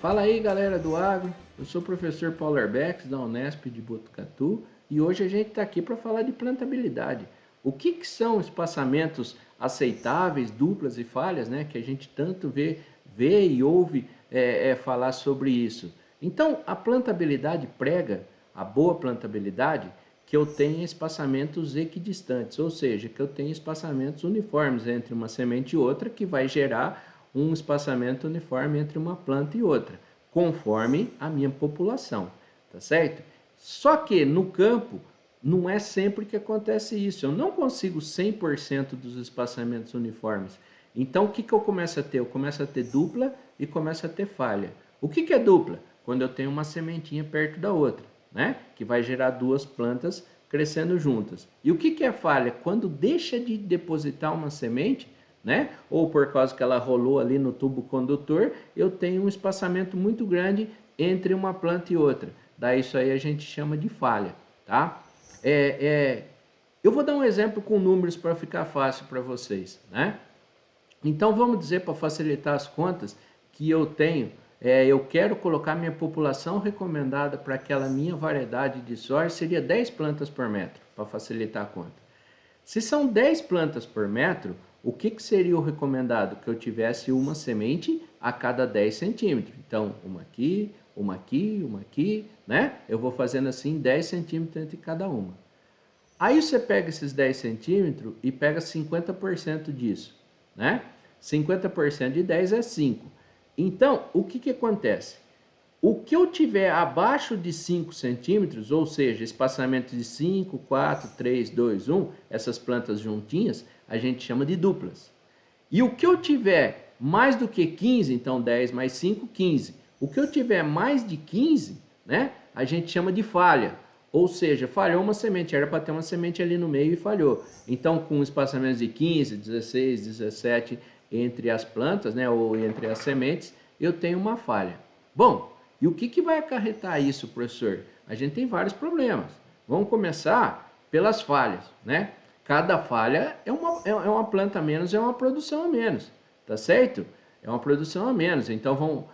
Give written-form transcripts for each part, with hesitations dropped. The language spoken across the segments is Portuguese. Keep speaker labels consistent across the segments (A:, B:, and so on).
A: Fala aí, galera do agro, eu sou o professor Paulo Arbex da Unesp de Botucatu e hoje a gente está aqui para falar de plantabilidade. O que são espaçamentos aceitáveis, duplas e falhas, né? Que a gente tanto vê e ouve falar sobre isso. Então, a plantabilidade prega, a boa plantabilidade, que eu tenha espaçamentos equidistantes, ou seja, que eu tenha espaçamentos uniformes entre uma semente e outra, que vai gerar um espaçamento uniforme entre uma planta e outra, conforme a minha população, tá certo? Só que no campo não é sempre que acontece isso. Eu não consigo 100% dos espaçamentos uniformes. Então o que eu começo a ter? Eu começo a ter dupla e começo a ter falha. O que é dupla? Quando eu tenho uma sementinha perto da outra, né? Que vai gerar duas plantas crescendo juntas. E o que é falha? Quando deixa de depositar uma semente, né? Ou por causa que ela rolou ali no tubo condutor, eu tenho um espaçamento muito grande entre uma planta e outra. Daí isso aí a gente chama de falha, tá? Eu vou dar um exemplo com números para ficar fácil para vocês, né? Então vamos dizer, para facilitar as contas, que eu quero colocar minha população recomendada para aquela minha variedade de soja seria 10 plantas por metro, para facilitar a conta. Se são 10 plantas por metro, o que seria o recomendado? Que eu tivesse uma semente a cada 10 centímetros. Então, uma aqui, uma aqui, uma aqui, né? Eu vou fazendo assim 10 centímetros entre cada uma. Aí você pega esses 10 centímetros e pega 50% disso, né? 50% de 10 é 5. Então, o que acontece? O que eu tiver abaixo de 5 centímetros, ou seja, espaçamento de 5, 4, 3, 2, 1, essas plantas juntinhas, a gente chama de duplas. E o que eu tiver mais do que 15, então 10 mais 5, 15. O que eu tiver mais de 15, né, a gente chama de falha. Ou seja, falhou uma semente, era para ter uma semente ali no meio e falhou. Então, com espaçamentos de 15, 16, 17 entre as plantas, né, ou entre as sementes, eu tenho uma falha. Bom, e o que vai acarretar isso, professor? A gente tem vários problemas. Vamos começar pelas falhas, né? Cada falha é uma planta a menos, é uma produção a menos, tá certo? É uma produção a menos. Então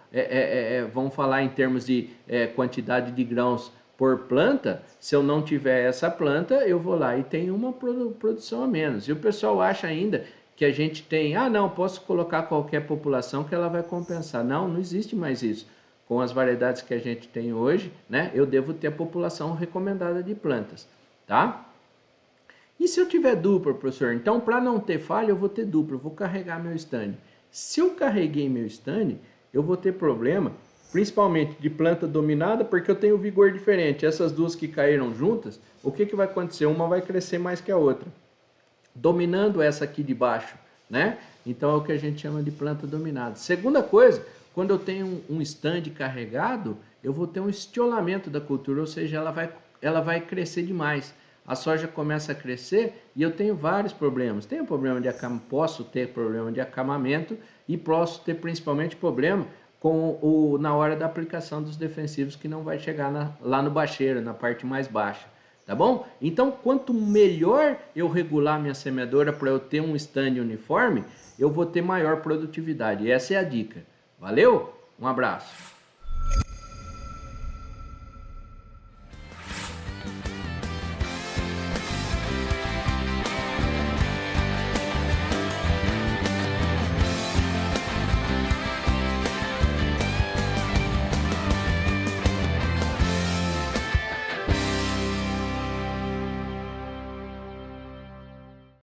A: vamos falar em termos de quantidade de grãos por planta. Se eu não tiver essa planta, eu vou lá e tenho uma produção a menos. E o pessoal acha ainda que a gente tem, não, posso colocar qualquer população que ela vai compensar. Não, não existe mais isso. Com as variedades que a gente tem hoje, né, eu devo ter a população recomendada de plantas, tá? E se eu tiver dupla, professor? Então, para não ter falha, eu vou ter dupla, eu vou carregar meu stand. Se eu carreguei meu stand, eu vou ter problema, principalmente de planta dominada, porque eu tenho vigor diferente. Essas duas que caíram juntas, o que vai acontecer? Uma vai crescer mais que a outra, dominando essa aqui de baixo, né? Então é o que a gente chama de planta dominada. Segunda coisa, quando eu tenho um stand carregado, eu vou ter um estiolamento da cultura, ou seja, ela vai crescer demais. A soja começa a crescer e eu tenho vários problemas. Tenho problema de posso ter problema de acamamento e posso ter principalmente problema na hora da aplicação dos defensivos, que não vai chegar lá no bacheiro, na parte mais baixa. Tá bom? Então, quanto melhor eu regular minha semeadora para eu ter um stand uniforme, eu vou ter maior produtividade. Essa é a dica. Valeu? Um abraço.